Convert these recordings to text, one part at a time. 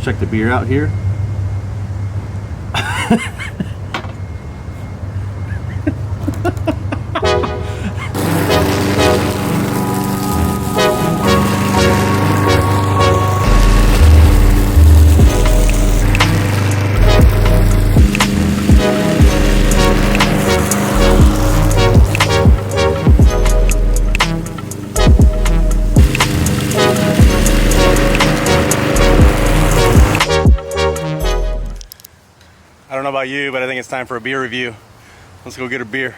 Check the beer out here. I don't know about you, but I think it's time for a beer review. Let's go get a beer.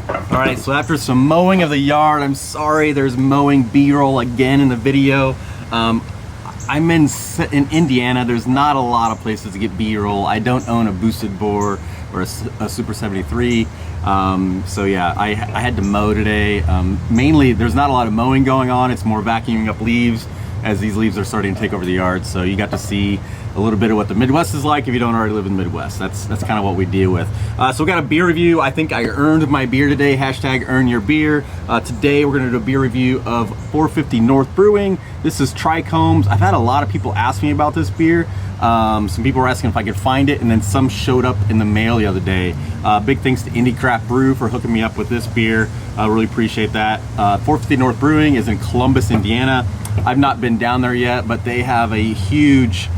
All right, so after some mowing of the yard, I'm sorry there's mowing B-roll again in the video. I'm in Indiana. There's not a lot of places to get B-roll. I don't own a boosted bore or a Super 73. So yeah, I had to mow today. Mainly, there's not a lot of mowing going on. It's more vacuuming up leaves as these leaves are starting to take over the yard. So you got to see a little bit of what the Midwest is like if you don't already live in the Midwest. That's kind of what we deal with. So we got a beer review. I think I earned my beer today. Hashtag earn your beer. Today we're gonna do a beer review of 450 North Brewing. This is Trichomes. I've had a lot of people ask me about this beer. Some people were asking if I could find it, and then some showed up in the mail the other day. Big thanks to Indie Craft Brew for hooking me up with this beer. I really appreciate that. 450 North Brewing is in Columbus, Indiana. I've not been down there yet, but they have a huge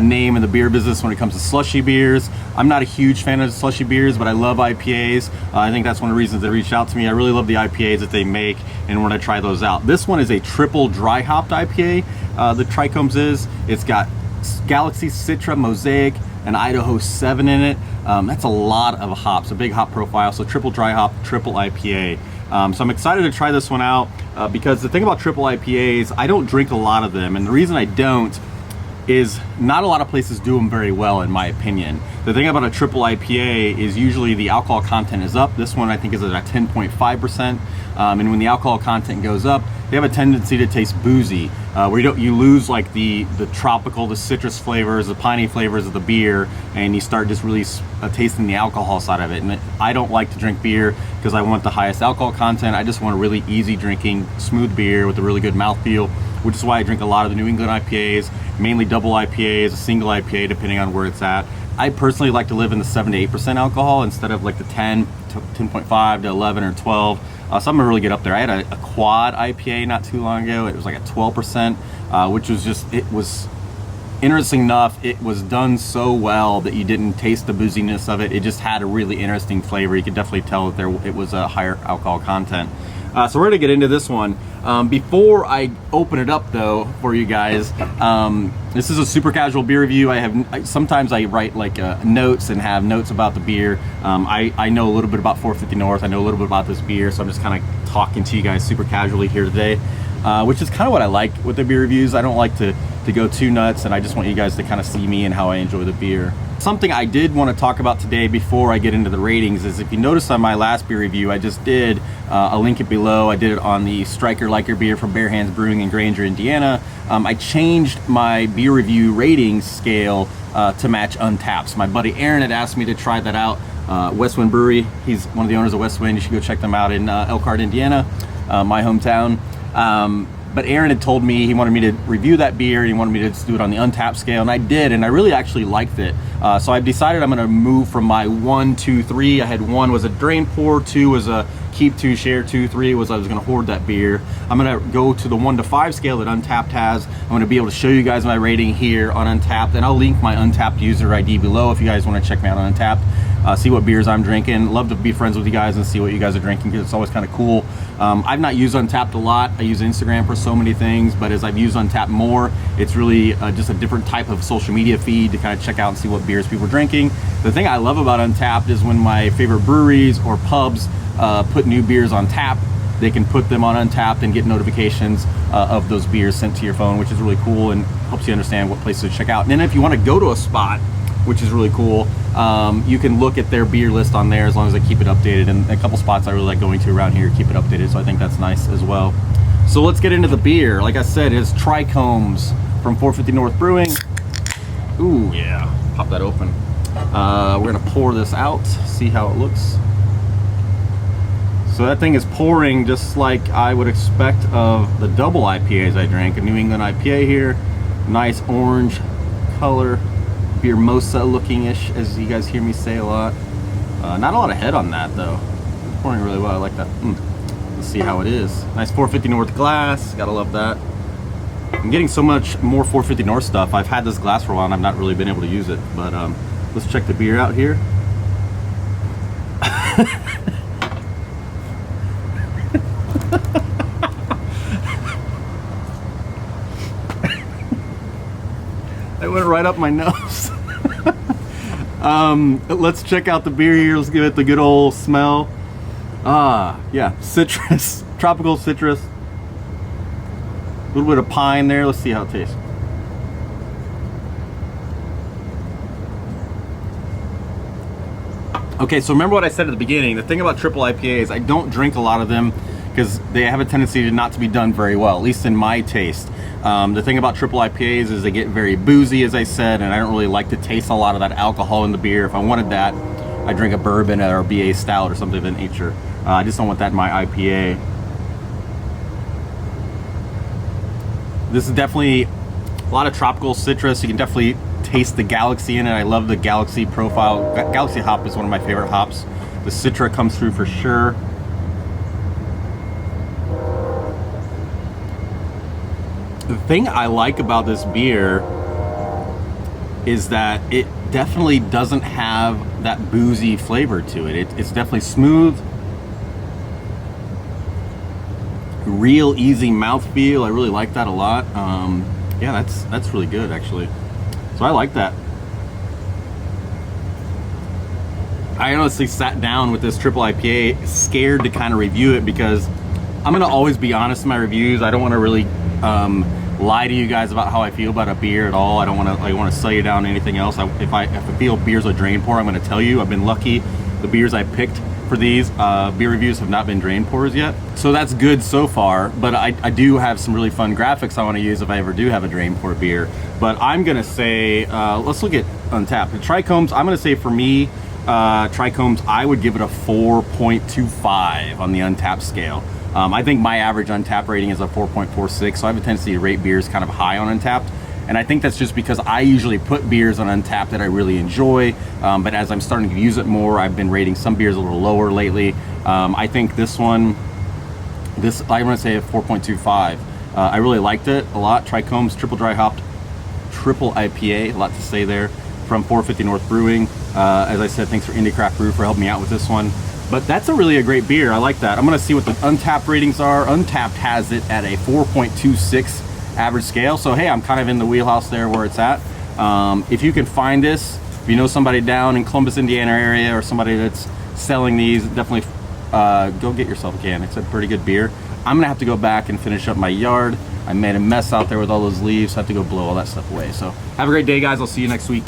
name in the beer business when it comes to slushy beers. I'm not a huge fan of slushy beers, but I love IPAs. I think that's one of the reasons they reached out to me. I really love the IPAs that they make and want to try those out. This one is a triple dry hopped IPA. The Trichomes is. It's got Galaxy, Citra, Mosaic, and Idaho 7 in it. That's a lot of hops, a big hop profile. So triple dry hop, triple IPA. So I'm excited to try this one out because the thing about triple IPAs, I don't drink a lot of them, and the reason I don't is not a lot of places do them very well, in my opinion. The thing about a triple IPA is usually the alcohol content is up. This one I think is at 10.5%, and when the alcohol content goes up, they have a tendency to taste boozy, where you lose like the tropical, the citrus flavors, the piney flavors of the beer, and you start just really tasting the alcohol side of it. And I don't like to drink beer because I want the highest alcohol content. I just want a really easy drinking, smooth beer with a really good mouthfeel, which is why I drink a lot of the New England IPAs, mainly double IPAs, a single IPA, depending on where it's at. I personally like to live in the 7 to 8% alcohol instead of like the 10 to 10.5 to 11 or 12. So I'm gonna really get up there. I had a quad IPA not too long ago. It was like a 12%, which was just, it was interesting enough. It was done so well that you didn't taste the booziness of it. It just had a really interesting flavor. You could definitely tell that it was a higher alcohol content. So we're gonna get into this one. Before I open it up though for you guys, this is a super casual beer review. Sometimes I write like notes and have notes about the beer. I know a little bit about 450 North. I know a little bit about this beer, so I'm just kind of talking to you guys super casually here today, which is kind of what I like with the beer reviews. I don't like to go too nuts, and I just want you guys to kind of see me and how I enjoy the beer. Something I did want to talk about today before I get into the ratings is, if you notice on my last beer review, I just did, I'll link it below, I did it on the Striker Like Your Beer from Bare Hands Brewing in Granger, Indiana. I changed my beer review rating scale to match Untappd. So my buddy Aaron had asked me to try that out. Westwind Brewery, he's one of the owners of Westwind. You should go check them out in Elkhart, Indiana, my hometown. But Aaron had told me he wanted me to review that beer, and he wanted me to just do it on the Untappd scale, and I did, and I really actually liked it. So I've decided I'm gonna move from my 1, 2, 3. I had 1 was a drain pour, 2 was a keep 2, share 2, 3 was I was gonna hoard that beer. I'm gonna go to the 1 to 5 scale that Untappd has. I'm gonna be able to show you guys my rating here on Untappd, and I'll link my Untappd user ID below if you guys wanna check me out on Untappd. See what beers I'm drinking. Love to be friends with you guys and see what you guys are drinking, because it's always kind of cool. I've not used Untappd a lot. I use Instagram for so many things, but as I've used Untappd more, it's really just a different type of social media feed to kind of check out and see what beers people are drinking. The thing I love about Untappd is when my favorite breweries or pubs put new beers on tap, they can put them on Untappd and get notifications of those beers sent to your phone, which is really cool and helps you understand what places to check out. And then if you want to go to a spot, which is really cool, you can look at their beer list on there as long as they keep it updated. And a couple spots I really like going to around here keep it updated, so I think that's nice as well. So let's get into the beer. Like I said, it's Trichomes from 450 North Brewing. Ooh, yeah, pop that open. We're gonna pour this out, see how it looks. So that thing is pouring just like I would expect of the double IPAs I drank. A New England IPA here. Nice orange color, beer mosa looking-ish, as you guys hear me say a lot. Not a lot of head on that though. It's pouring really well. I like that. Let's see how it is. Nice 450 North glass. Gotta love that. I'm getting so much more 450 North stuff. I've had this glass for a while and I've not really been able to use it. But let's check the beer out here. It went right up my nose. Let's check out the beer here. Let's give it the good old smell. Yeah, citrus, tropical citrus. A little bit of pine there. Let's see how it tastes. Okay, so remember what I said at the beginning. The thing about triple IPAs, I don't drink a lot of them because they have a tendency to not to be done very well, at least in my taste. The thing about triple IPAs is they get very boozy, as I said, and I don't really like to taste a lot of that alcohol in the beer. If I wanted that, I'd drink a bourbon or a BA stout or something of that nature. I just don't want that in my IPA. This is definitely a lot of tropical citrus. You can definitely taste the Galaxy in it. I love the Galaxy profile. Galaxy hop is one of my favorite hops. The Citra comes through for sure. The thing I like about this beer is that it definitely doesn't have that boozy flavor to it. It's definitely smooth, real easy mouthfeel. I really like that a lot. Yeah, that's really good actually. So I like that. I honestly sat down with this triple IPA scared to kind of review it because I'm gonna always be honest in my reviews. I don't want to really lie to you guys about how I feel about a beer at all. I don't want to sell you down anything else. If I feel beer's a drain pour, I'm going to tell you. I've been lucky. The beers I picked for these beer reviews have not been drain pours yet, so that's good so far. But I do have some really fun graphics I want to use if I ever do have a drain pour beer. But I'm going to say let's look at Untappd. The Trichomes, I'm going to say for me, Trichomes, I would give it a 4.25 on the Untappd scale. I think my average Untappd rating is a 4.46, so I have a tendency to rate beers kind of high on Untappd. And I think that's just because I usually put beers on Untappd that I really enjoy, but as I'm starting to use it more, I've been rating some beers a little lower lately. I think this one, I'm gonna say a 4.25. I really liked it a lot. Trichomes, triple dry hopped, triple IPA, a lot to say there, from 450 North Brewing. As I said, thanks for Indie Craft Brew for helping me out with this one. But that's a really great beer. I like that. I'm gonna see what the Untappd ratings are. Untappd has it at a 4.26 average scale. So hey, I'm kind of in the wheelhouse there where it's at. If you can find this, if you know somebody down in Columbus, Indiana area, or somebody that's selling these, definitely go get yourself a can. It's a pretty good beer. I'm gonna have to go back and finish up my yard. I made a mess out there with all those leaves, so I have to go blow all that stuff away. So have a great day, guys. I'll see you next week.